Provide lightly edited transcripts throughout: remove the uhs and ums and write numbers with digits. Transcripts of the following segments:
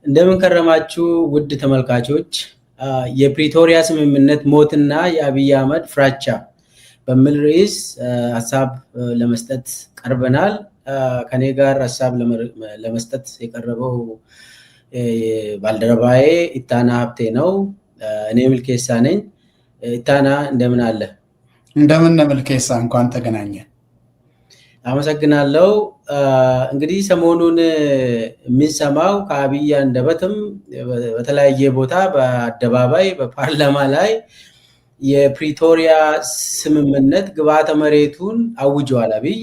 እንደምን ከረማችሁ ውድ ተመልካቾች። የፕሪቶሪያ ስምምነት ሞትና የአብይ አህመድ ፍራቻ በሚል ርዕስ ሀሳብ ለመስጠት ቀርበናል። ከኔ ጋር ሀሳብ ለመስጠት የቀረበው ባልደረባዬ ኢታና ሀብቴ ነው። እኔ ምልኬሳ ነኝ። ኢታና እንደምን አለ? እንደምን ምልኬሳ፣ እንኳን ተገናኘን። አመሰግናለሁ። እንግዲህ ሰሞኑን የምንሰማው ከአብይ አንደበትም በተለያየ ቦታ በአደባባይ በፓርላማ ላይ የፕሪቶሪያ ስምምነት ግብዓተ መሬቱን አውጇል። አብይ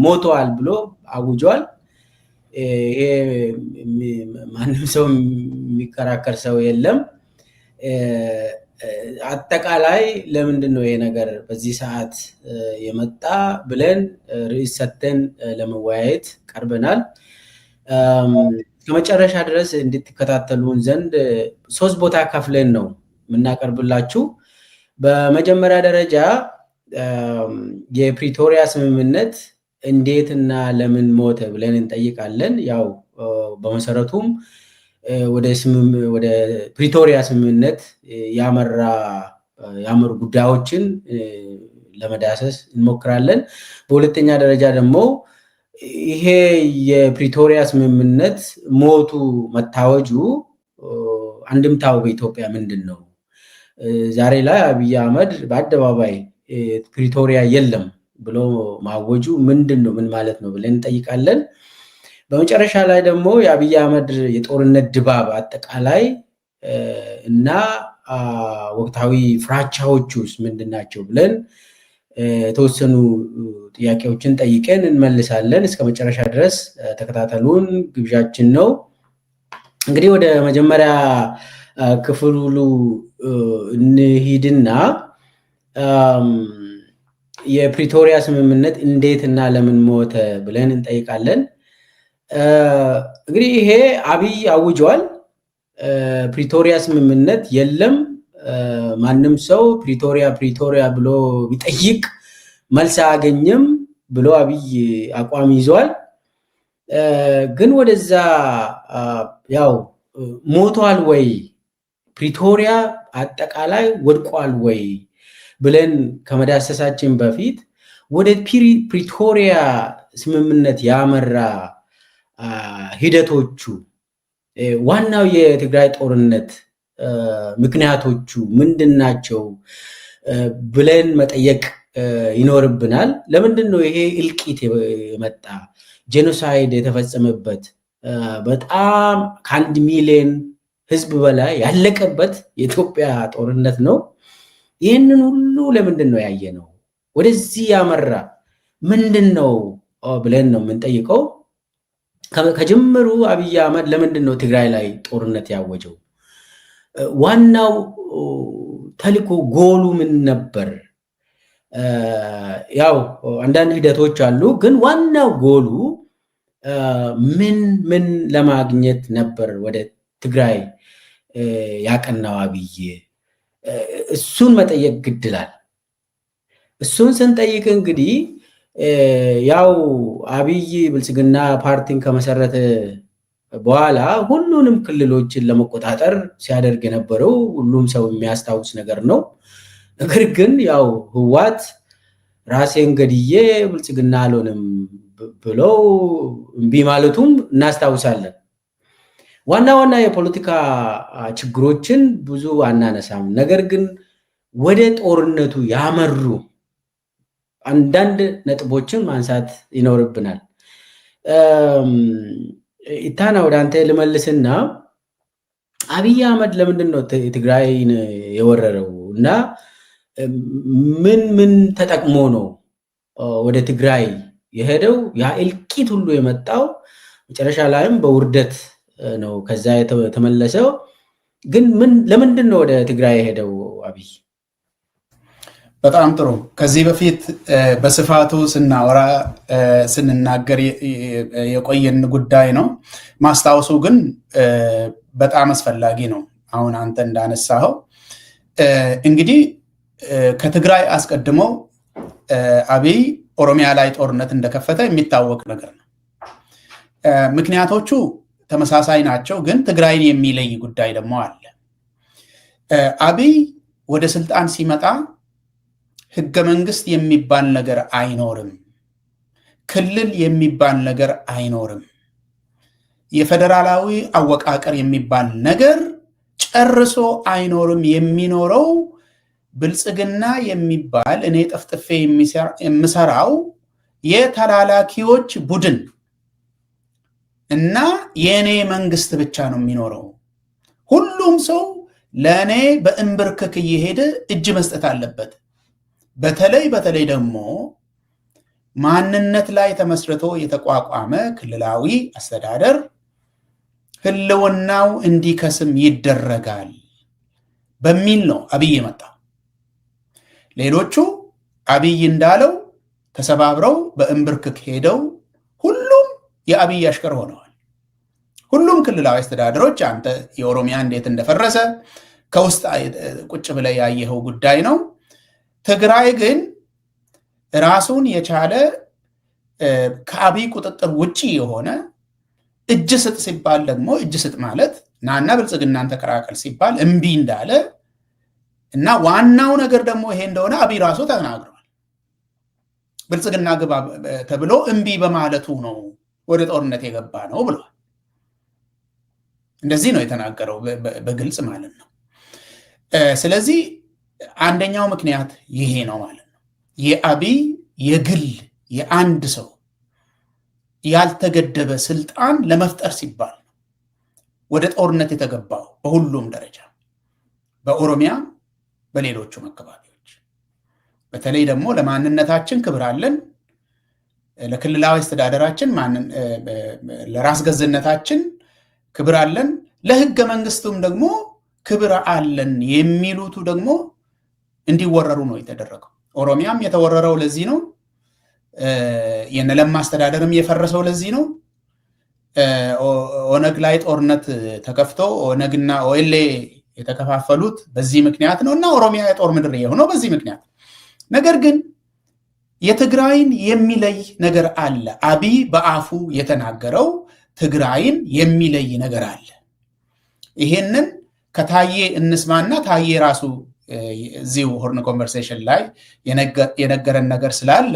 ሞቷል ብሎ አውጇል። ይሄ ማንም ሰው የሚከራከር ሰው የለም። አጠቃላይ ለምንድን ነው ይሄ ነገር በዚህ ሰዓት የመጣ ብለን ርዕስ ሰጥተን ለመወያየት ቀርበናል። ከመጨረሻ ድረስ እንድትከታተሉን ዘንድ 3 ቦታ ከፍለን ነው የምናቀርብላችሁ። በመጀመሪያ ደረጃ የፕሪቶሪያ ስምምነት እንዴትና ለምን ሞተ ብለን እንጠይቃለን። ያው በመሰረቱም ወደ ፕሪቶሪያ ስምምነት ያመሩ ጉዳዮችን ለመዳሰስ እንሞክራለን። በሁለተኛ ደረጃ ደግሞ ይሄ የፕሪቶሪያ ስምምነት ሞቱ መታወጁ አንድምታው በኢትዮጵያ ምንድን ነው? ዛሬ ላይ አብይ አህመድ በአደባባይ ፕሪቶሪያ የለም ብሎ ማወጁ ምንድን ነው? ምን ማለት ነው ብለን እንጠይቃለን። በመጨረሻ ላይ ደግሞ የአብይ አህመድ የጦርነት ድባብ አጠቃላይ እና ወቅታዊ ፍራቻዎች ውስጥ ምንድናቸው ብለን የተወሰኑ ጥያቄዎችን ጠይቀን እንመልሳለን። እስከ መጨረሻ ድረስ ተከታተሉን ግብዣችን ነው። እንግዲህ ወደ መጀመሪያ ክፍሉ እንሂድና የፕሪቶሪያ ስምምነት እንዴት እና ለምን ሞተ ብለን እንጠይቃለን። እንግዲህ ይሄ አብይ አውጇል። ፕሪቶሪያ ስምምነት የለም። ማንም ሰው ፕሪቶሪያ ብሎ ቢጠይቅ መልስ አያገኝም ብሎ አብይ አቋም ይዟል። ግን ወደዛ ያው ሞቷል ወይ ፕሪቶሪያ አጠቃላይ ወድቋል ወይ ብለን ከመዳሰሳችን በፊት ወደ ፕሪቶሪያ ስምምነት ያመራ ሂደቶቹ ዋናው የትግራይ ጦርነት ምክንያቶቹ ምንድናቸው ብለን መጠየቅ ይኖርብናል። ለምንድን ነው ይሄ እልቂት የመጣ ጄኖሳይድ የተፈጸመበት በጣም ከ1 ሚሊዮን ህዝብ በላይ ያለቀበት የኢትዮጵያ ጦርነት ነው። ይህንን ሁሉ ለምንድን ነው ያየነው? ወደዚህ ያመራ ምንድን ነው ብለን ነው የምንጠይቀው። ከጅምሩ አብይ አህመድ ለምንድን ነው ትግራይ ላይ ጦርነት ያወጀው? ዋናው ተልዕኮ ጎሉ ምን ነበር? ያው አንዳንድ ሂደቶች አሉ፣ ግን ዋናው ጎሉ ምን ለማግኘት ነበር ወደ ትግራይ ያቀናው አብይ? እሱን መጠየቅ ግድላል። እሱን ስንጠይቅ እንግዲህ ያው አብይ ብልጽግና ፓርቲን ከመሰረተ በኋላ ሁሉንም ክልሎችን ለመቆጣጠር ሲያደርግ የነበረው ሁሉም ሰው የሚያስታውስ ነገር ነው። ነገር ግን ያው ህወሓት ራሴን ገድዬ ብልጽግና አልሆንም ብለው እምቢ ማለቱም እናስታውሳለን። ዋና የፖለቲካ ችግሮችን ብዙ አናነሳም። ነገር ግን ወደ ጦርነቱ ያመሩ አንዳንድ ነጥቦችን ማንሳት ይኖርብናል። ኢታና ወደ አንተ ልመልስና አብይ አህመድ ለምንድን ነው ትግራይን የወረረው እና ምን ተጠቅሞ ነው ወደ ትግራይ የሄደው? ያ እልቂት ሁሉ የመጣው መጨረሻ ላይም በውርደት ነው ከዛ የተመለሰው። ግን ለምንድን ነው ወደ ትግራይ የሄደው አብይ? በጣም ጥሩ። ከዚህ በፊት በስፋቱ ስንናገር የቆየን ጉዳይ ነው። ማስታወሱ ግን በጣም አስፈላጊ ነው። አሁን አንተ እንዳነሳኸው እንግዲህ ከትግራይ አስቀድመው አብይ ኦሮሚያ ላይ ጦርነት እንደከፈተ የሚታወቅ ነገር ነው። ምክንያቶቹ ተመሳሳይ ናቸው፣ ግን ትግራይን የሚለይ ጉዳይ ደግሞ አለ። አብይ ወደ ስልጣን ሲመጣ ህገ መንግስት የሚባል ነገር አይኖርም፣ ክልል የሚባል ነገር አይኖርም፣ የፌደራላዊ አወቃቀር የሚባል ነገር ጨርሶ አይኖርም። የሚኖረው ብልጽግና የሚባል እኔ ጠፍጥፌ የምሰራው የተላላኪዎች ቡድን እና የኔ መንግስት ብቻ ነው የሚኖረው። ሁሉም ሰው ለኔ በእንብርክክ እየሄደ እጅ መስጠት አለበት። በተለይ ደግሞ ማንነት ላይ ተመስርቶ የተቋቋመ ክልላዊ አስተዳደር ህልውናው እንዲከስም ይደረጋል በሚል ነው አብይ የመጣው። ሌሎቹ አብይ እንዳለው ተሰባብረው በእንብርክክ ሄደው ሁሉም የአብይ አሽከር ሆነዋል። ሁሉም ክልላዊ አስተዳደሮች አንተ የኦሮሚያ እንዴት እንደፈረሰ ከውስጥ ቁጭ ብለህ ያየኸው ጉዳይ ነው። ትግራይ ግን ራሱን የቻለ ከአብይ ቁጥጥር ውጪ የሆነ እጅ ስጥ ሲባል ደግሞ እጅ ስጥ ማለት ናና ብልጽግናን ተቀራቀል ሲባል እምቢ እንዳለ እና ዋናው ነገር ደግሞ ይሄ እንደሆነ አብይ ራሱ ተናግሯል። ብልጽግና ግባ ተብሎ እምቢ በማለቱ ነው ወደ ጦርነት የገባ ነው ብሏል። እንደዚህ ነው የተናገረው በግልጽ ማለት ነው። ስለዚህ አንደኛው ምክንያት ይሄ ነው ማለት ነው። የአብይ የግል የአንድ ሰው ያልተገደበ ስልጣን ለመፍጠር ሲባል ወደ ጦርነት የተገባው በሁሉም ደረጃ፣ በኦሮሚያ በሌሎቹም አካባቢዎች። በተለይ ደግሞ ለማንነታችን ክብር አለን፣ ለክልላዊ አስተዳደራችን ለራስ ገዝነታችን ክብር አለን፣ ለህገ መንግስቱም ደግሞ ክብር አለን የሚሉቱ ደግሞ እንዲወረሩ ነው የተደረገው። ኦሮሚያም የተወረረው ለዚህ ነው። የነለማ አስተዳደርም የፈረሰው ለዚህ ነው። ኦነግ ላይ ጦርነት ተከፍቶ ኦነግና ኦኤልኤ የተከፋፈሉት በዚህ ምክንያት ነው እና ኦሮሚያ የጦር ምድር የሆነው በዚህ ምክንያት። ነገር ግን የትግራይን የሚለይ ነገር አለ። አብይ በአፉ የተናገረው ትግራይን የሚለይ ነገር አለ። ይሄንን ከታዬ እንስማና ታዬ ራሱ እዚሁ ሆርን ኮንቨርሴሽን ላይ የነገረን ነገር ስላለ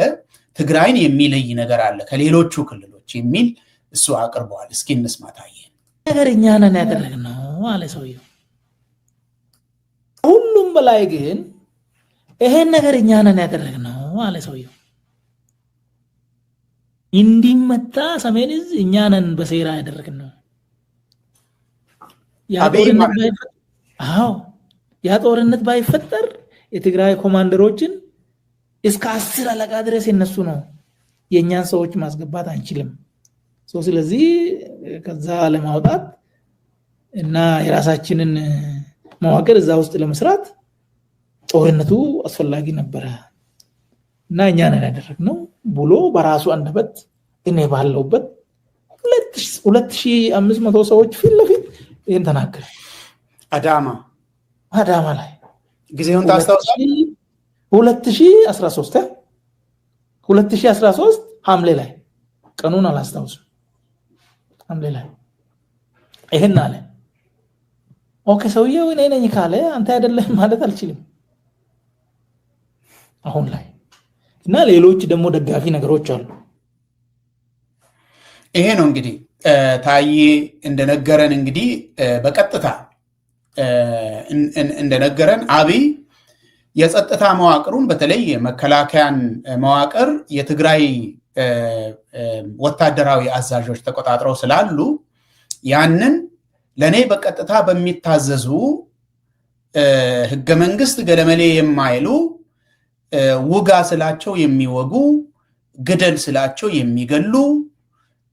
ትግራይን የሚለይ ነገር አለ ከሌሎቹ ክልሎች የሚል እሱ አቅርበዋል። እስኪ እንስማ ታዬ። ነገር እኛ ነን ያደረግነው አለ ሰውየው። ሁሉም በላይ ግን ይሄን ነገር እኛ ነን ያደረግነው አለ ሰውየው። እንዲመታ ሰሜን እዝ እኛ ነን በሴራ ያደረግነው። ያ ጦርነት ባይፈጠር የትግራይ ኮማንደሮችን እስከ 10 አለቃ ድረስ የነሱ ነው። የኛን ሰዎች ማስገባት አንችልም። ስለዚህ ከዛ ለማውጣት እና የራሳችንን መዋቅር እዛ ውስጥ ለመስራት ጦርነቱ አስፈላጊ ነበረ እና እኛ ነን ያደረግነው ብሎ በራሱ አንደበት እኔ ባለውበት 2500 ሰዎች ፊት ለፊት ይሄን ተናገረ። አዳማ ላይ ጊዜውን ታስታውሳለህ? 2013 ሐምሌ ላይ ቀኑን አላስታውስም። ሐምሌ ላይ ይሄን አለ። ኦኬ ሰውየው እኔ ነኝ ካለ አንተ አይደለም ማለት አልችልም አሁን ላይ እና ሌሎች ደግሞ ደጋፊ ነገሮች አሉ። ይሄ ነው እንግዲህ ታዬ እንደነገረን እንግዲህ በቀጥታ እንደነገረን አብይ የጸጥታ መዋቅሩን በተለይ መከላከያን መዋቅር የትግራይ ወታደራዊ አዛዦች ተቆጣጥረው ስላሉ ያንን ለኔ በቀጥታ በሚታዘዙ ህገ መንግስት ገለመሌ የማይሉ ውጋ ስላቸው የሚወጉ ግደል ስላቸው የሚገሉ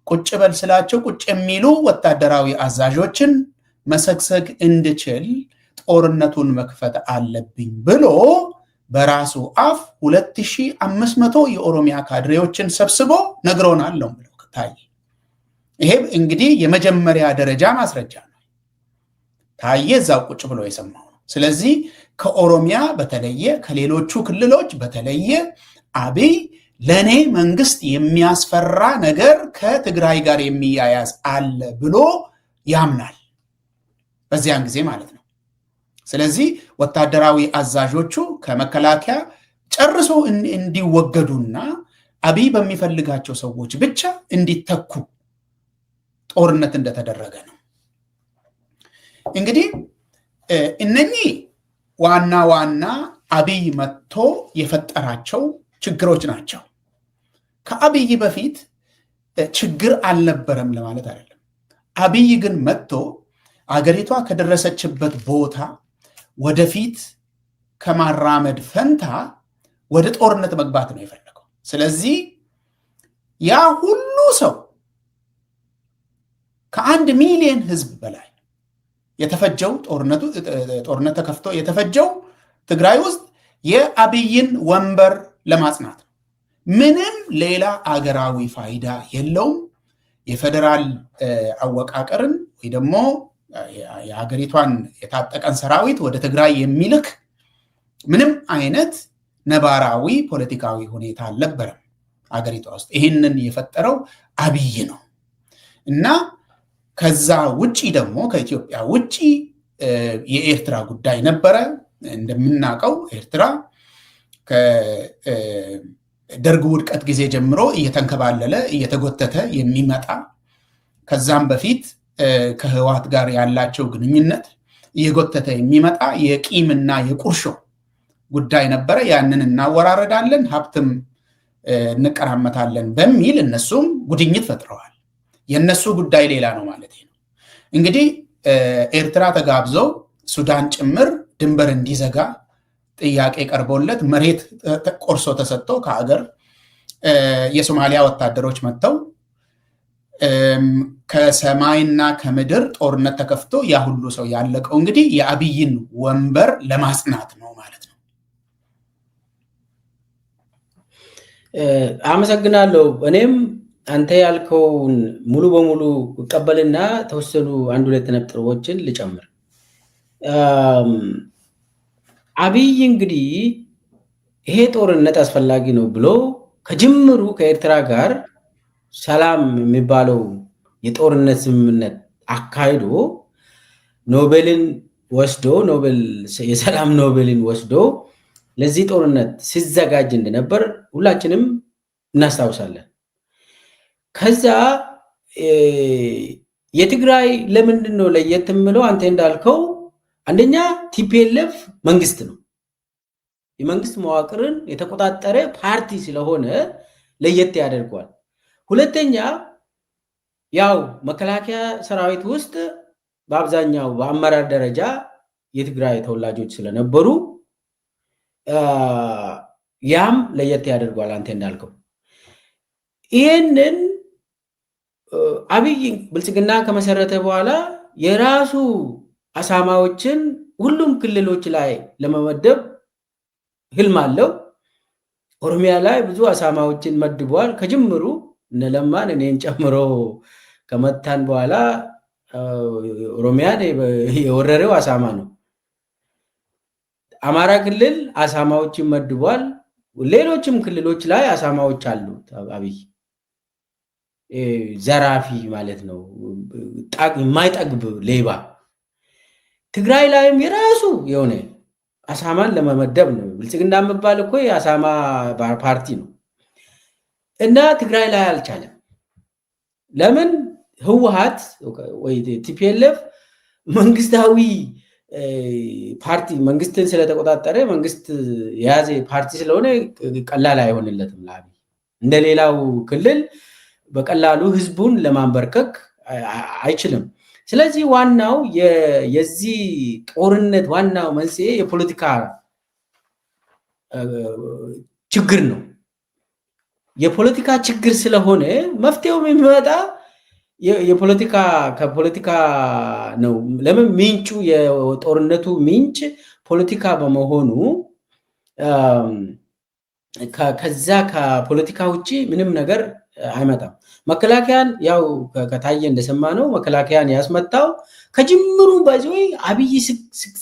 ቁጭ በል ስላቸው ቁጭ የሚሉ ወታደራዊ አዛዦችን መሰግሰግ እንድችል ጦርነቱን መክፈት አለብኝ ብሎ በራሱ አፍ 2500 የኦሮሚያ ካድሬዎችን ሰብስቦ ነግሮናል ነው ብለው ታዬ። ይሄ እንግዲህ የመጀመሪያ ደረጃ ማስረጃ ነው። ታዬ እዛው ቁጭ ብሎ የሰማው ነው። ስለዚህ ከኦሮሚያ በተለየ ከሌሎቹ ክልሎች በተለየ አብይ ለኔ መንግስት የሚያስፈራ ነገር ከትግራይ ጋር የሚያያዝ አለ ብሎ ያምናል በዚያን ጊዜ ማለት ነው። ስለዚህ ወታደራዊ አዛዦቹ ከመከላከያ ጨርሶ እንዲወገዱና አብይ በሚፈልጋቸው ሰዎች ብቻ እንዲተኩ ጦርነት እንደተደረገ ነው። እንግዲህ እነኚህ ዋና ዋና አብይ መጥቶ የፈጠራቸው ችግሮች ናቸው። ከአብይ በፊት ችግር አልነበረም ለማለት አይደለም። አብይ ግን መጥቶ አገሪቷ ከደረሰችበት ቦታ ወደፊት ከማራመድ ፈንታ ወደ ጦርነት መግባት ነው የፈለገው። ስለዚህ ያ ሁሉ ሰው ከ1 ሚሊዮን ህዝብ በላይ የተፈጀው ጦርነት ተከፍቶ የተፈጀው ትግራይ ውስጥ የአብይን ወንበር ለማጽናት ነው። ምንም ሌላ አገራዊ ፋይዳ የለውም። የፌደራል አወቃቀርን ወይ ደግሞ የሀገሪቷን የታጠቀን ሰራዊት ወደ ትግራይ የሚልክ ምንም አይነት ነባራዊ ፖለቲካዊ ሁኔታ አልነበረም አገሪቷ ውስጥ። ይህንን የፈጠረው አብይ ነው እና ከዛ ውጪ ደግሞ ከኢትዮጵያ ውጪ የኤርትራ ጉዳይ ነበረ። እንደምናውቀው ኤርትራ ከደርግ ውድቀት ጊዜ ጀምሮ እየተንከባለለ እየተጎተተ የሚመጣ ከዛም በፊት ከህወሓት ጋር ያላቸው ግንኙነት እየጎተተ የሚመጣ የቂምና የቁርሾ ጉዳይ ነበረ። ያንን እናወራረዳለን፣ ሀብትም እንቀራመታለን በሚል እነሱም ጉድኝት ፈጥረዋል። የነሱ ጉዳይ ሌላ ነው ማለት ነው። እንግዲህ ኤርትራ ተጋብዘው ሱዳን ጭምር ድንበር እንዲዘጋ ጥያቄ ቀርቦለት መሬት ቆርሶ ተሰጥቶ ከሀገር የሶማሊያ ወታደሮች መጥተው ከሰማይና ከምድር ጦርነት ተከፍቶ ያ ሁሉ ሰው ያለቀው እንግዲህ የአብይን ወንበር ለማጽናት ነው ማለት ነው። አመሰግናለሁ። እኔም አንተ ያልከውን ሙሉ በሙሉ እቀበልና ተወሰኑ 1-2 ነጥቦችን ልጨምር። አብይ እንግዲህ ይሄ ጦርነት አስፈላጊ ነው ብሎ ከጅምሩ ከኤርትራ ጋር ሰላም የሚባለው የጦርነት ስምምነት አካሂዶ ኖቤልን ወስዶ የሰላም ኖቤልን ወስዶ ለዚህ ጦርነት ሲዘጋጅ እንደነበር ሁላችንም እናስታውሳለን። ከዛ የትግራይ ለምንድን ነው ለየት የምለው? አንተ እንዳልከው አንደኛ ቲፒኤልኤፍ መንግስት ነው፣ የመንግስት መዋቅርን የተቆጣጠረ ፓርቲ ስለሆነ ለየት ያደርገዋል። ሁለተኛ ያው መከላከያ ሰራዊት ውስጥ በአብዛኛው በአመራር ደረጃ የትግራይ ተወላጆች ስለነበሩ ያም ለየት ያደርገዋል። አንተ እንዳልከው ይህንን አብይ ብልጽግና ከመሰረተ በኋላ የራሱ አሳማዎችን ሁሉም ክልሎች ላይ ለመመደብ ህልም አለው። ኦሮሚያ ላይ ብዙ አሳማዎችን መድቧል። ከጅምሩ እነለማን እኔን ጨምሮ ከመታን በኋላ ኦሮሚያን የወረረው አሳማ ነው። አማራ ክልል አሳማዎችን መድቧል። ሌሎችም ክልሎች ላይ አሳማዎች አሉት። አብይ ዘራፊ ማለት ነው፣ የማይጠግብ ሌባ። ትግራይ ላይም የራሱ የሆነ አሳማን ለመመደብ ነው። ብልጽግና የሚባል እኮ የአሳማ ፓርቲ ነው እና ትግራይ ላይ አልቻለም። ለምን? ህወሓት ወይ ቲፒኤልኤፍ መንግስታዊ ፓርቲ መንግስትን ስለተቆጣጠረ መንግስት የያዘ ፓርቲ ስለሆነ ቀላል አይሆንለትም ለአብይ። እንደሌላው ክልል በቀላሉ ህዝቡን ለማንበርከክ አይችልም። ስለዚህ ዋናው የዚህ ጦርነት ዋናው መንስኤ የፖለቲካ ችግር ነው። የፖለቲካ ችግር ስለሆነ መፍትሄውም የሚመጣ ከፖለቲካ ነው። ለምን? ምንጩ የጦርነቱ ምንጭ ፖለቲካ በመሆኑ ከዛ ከፖለቲካ ውጭ ምንም ነገር አይመጣም። መከላከያን ያው ከታየ እንደሰማ ነው መከላከያን ያስመጣው ከጅምሩ ባይዘው አብይ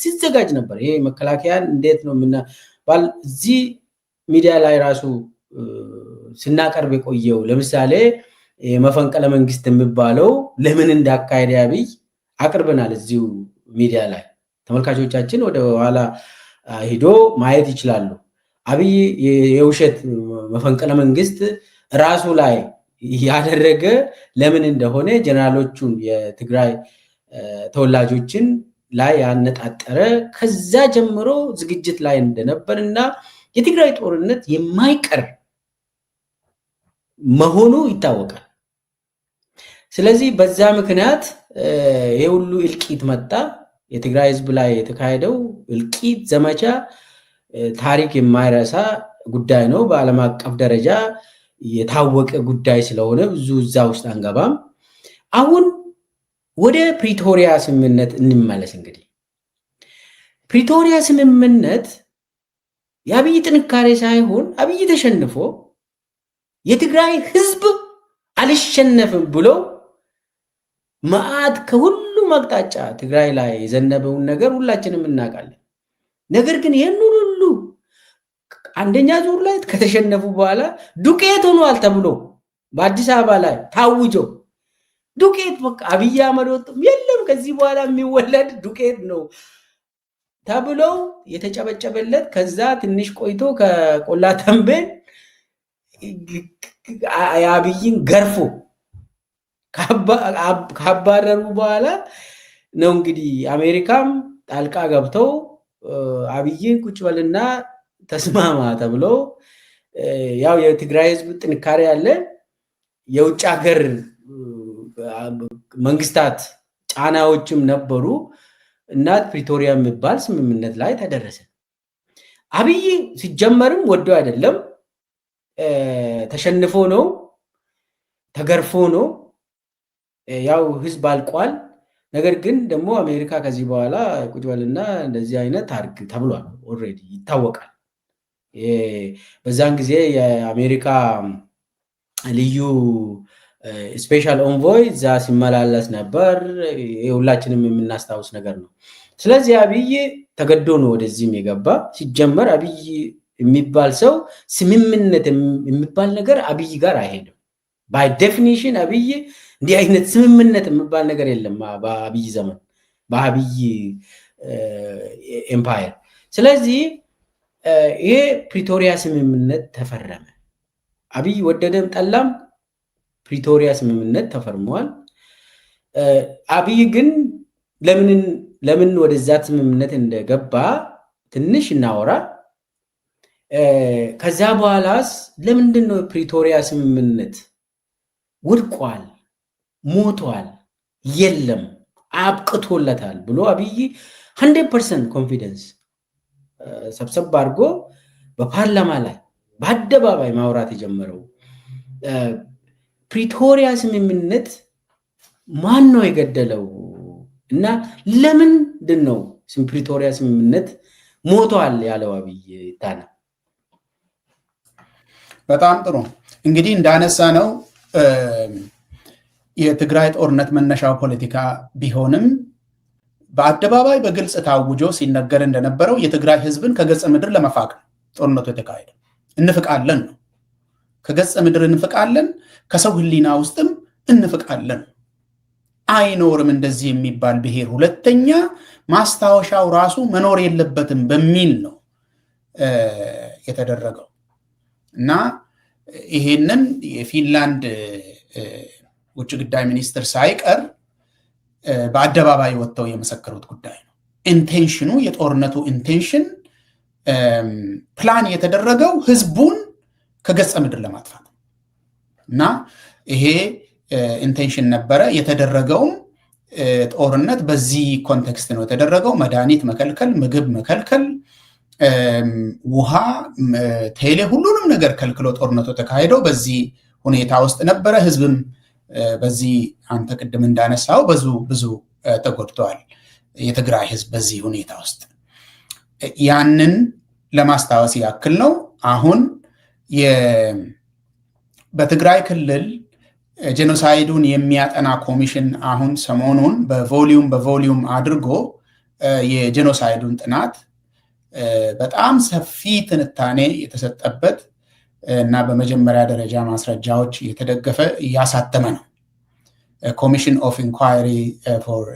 ሲዘጋጅ ነበር። ይሄ መከላከያን እንዴት ነው እዚህ ሚዲያ ላይ ራሱ ስናቀርብ የቆየው ለምሳሌ መፈንቅለ መንግስት የሚባለው ለምን እንዳካሄደ አብይ አቅርበናል እዚሁ ሚዲያ ላይ ተመልካቾቻችን ወደ ኋላ ሄዶ ማየት ይችላሉ። አብይ የውሸት መፈንቅለ መንግስት ራሱ ላይ ያደረገ ለምን እንደሆነ ጀነራሎቹን የትግራይ ተወላጆችን ላይ ያነጣጠረ ከዛ ጀምሮ ዝግጅት ላይ እንደነበርና የትግራይ ጦርነት የማይቀር መሆኑ ይታወቃል። ስለዚህ በዛ ምክንያት የሁሉ እልቂት መጣ። የትግራይ ህዝብ ላይ የተካሄደው እልቂት ዘመቻ ታሪክ የማይረሳ ጉዳይ ነው። በዓለም አቀፍ ደረጃ የታወቀ ጉዳይ ስለሆነ ብዙ እዛ ውስጥ አንገባም። አሁን ወደ ፕሪቶሪያ ስምምነት እንመለስ። እንግዲህ ፕሪቶሪያ ስምምነት የአብይ ጥንካሬ ሳይሆን አብይ ተሸንፎ የትግራይ ህዝብ አልሸነፍም ብሎ መዓት ከሁሉም አቅጣጫ ትግራይ ላይ የዘነበውን ነገር ሁላችንም እናውቃለን። ነገር ግን ይህን ሁሉ አንደኛ ዙር ላይ ከተሸነፉ በኋላ ዱቄት ሆኗል ተብሎ በአዲስ አበባ ላይ ታውጆ ዱቄት በቃ አብይ አህመድ ወጥቶ የለም ከዚህ በኋላ የሚወለድ ዱቄት ነው ተብሎ የተጨበጨበለት ከዛ ትንሽ ቆይቶ ከቆላ ተንቤን የአብይን ገርፎ ካባረሩ በኋላ ነው እንግዲህ አሜሪካም ጣልቃ ገብተው አብይን ቁጭ በልና ተስማማ ተብሎ ያው የትግራይ ህዝብ ጥንካሬ ያለ የውጭ ሀገር መንግስታት ጫናዎችም ነበሩ እና ፕሪቶሪያ የሚባል ስምምነት ላይ ተደረሰ። አብይ ሲጀመርም ወዶ አይደለም፣ ተሸንፎ ነው፣ ተገርፎ ነው። ያው ህዝብ አልቋል። ነገር ግን ደግሞ አሜሪካ ከዚህ በኋላ ቁጭ በልና እንደዚህ አይነት አርግ ተብሏል። ኦልሬዲ ይታወቃል። በዛን ጊዜ የአሜሪካ ልዩ ስፔሻል ኦንቮይ እዛ ሲመላለስ ነበር። ሁላችንም የምናስታውስ ነገር ነው። ስለዚህ አብይ ተገዶ ነው ወደዚህም የገባ። ሲጀመር አብይ የሚባል ሰው ስምምነት የሚባል ነገር አብይ ጋር አይሄድም። ባይ ዴፊኒሽን አብይ እንዲህ አይነት ስምምነት የሚባል ነገር የለም በአብይ ዘመን፣ በአብይ ኤምፓየር። ስለዚህ ይሄ ፕሪቶሪያ ስምምነት ተፈረመ። አብይ ወደደም ጠላም ፕሪቶሪያ ስምምነት ተፈርሟል። አብይ ግን ለምን ወደዛ ስምምነት እንደገባ ትንሽ እናወራ። ከዛ በኋላስ ለምንድን ነው ፕሪቶሪያ ስምምነት ወድቋል፣ ሞቷል፣ የለም አብቅቶለታል ብሎ አብይ 100% ኮንፊደንስ ሰብሰብ አድርጎ በፓርላማ ላይ በአደባባይ ማውራት የጀመረው? ፕሪቶሪያ ስምምነት ማን ነው የገደለው እና ለምንድን ነው ፕሪቶሪያ ስምምነት ሞቷል ያለው አብይ ታና? በጣም ጥሩ። እንግዲህ እንዳነሳ ነው የትግራይ ጦርነት መነሻው ፖለቲካ ቢሆንም በአደባባይ በግልጽ ታውጆ ሲነገር እንደነበረው የትግራይ ህዝብን ከገጸ ምድር ለመፋቅ ጦርነቱ የተካሄደ። እንፍቃለን ነው፣ ከገጸ ምድር እንፍቃለን፣ ከሰው ህሊና ውስጥም እንፍቃለን። አይኖርም እንደዚህ የሚባል ብሔር ሁለተኛ፣ ማስታወሻው ራሱ መኖር የለበትም በሚል ነው የተደረገው እና ይሄንን የፊንላንድ ውጭ ጉዳይ ሚኒስትር ሳይቀር በአደባባይ ወጥተው የመሰከሩት ጉዳይ ነው። ኢንቴንሽኑ፣ የጦርነቱ ኢንቴንሽን ፕላን የተደረገው ህዝቡን ከገጸ ምድር ለማጥፋት እና ይሄ ኢንቴንሽን ነበረ። የተደረገውም ጦርነት በዚህ ኮንቴክስት ነው የተደረገው። መድኃኒት መከልከል፣ ምግብ መከልከል፣ ውሃ፣ ቴሌ፣ ሁሉንም ነገር ከልክሎ ጦርነቱ ተካሄደው በዚህ ሁኔታ ውስጥ ነበረ። ህዝብም በዚህ አንተ ቅድም እንዳነሳው ብዙ ተጎድተዋል። የትግራይ ህዝብ በዚህ ሁኔታ ውስጥ ያንን ለማስታወስ ያክል ነው። አሁን በትግራይ ክልል ጄኖሳይዱን የሚያጠና ኮሚሽን አሁን ሰሞኑን በቮሊዩም አድርጎ የጄኖሳይዱን ጥናት በጣም ሰፊ ትንታኔ የተሰጠበት እና በመጀመሪያ ደረጃ ማስረጃዎች የተደገፈ እያሳተመ ነው። a commission of inquiry for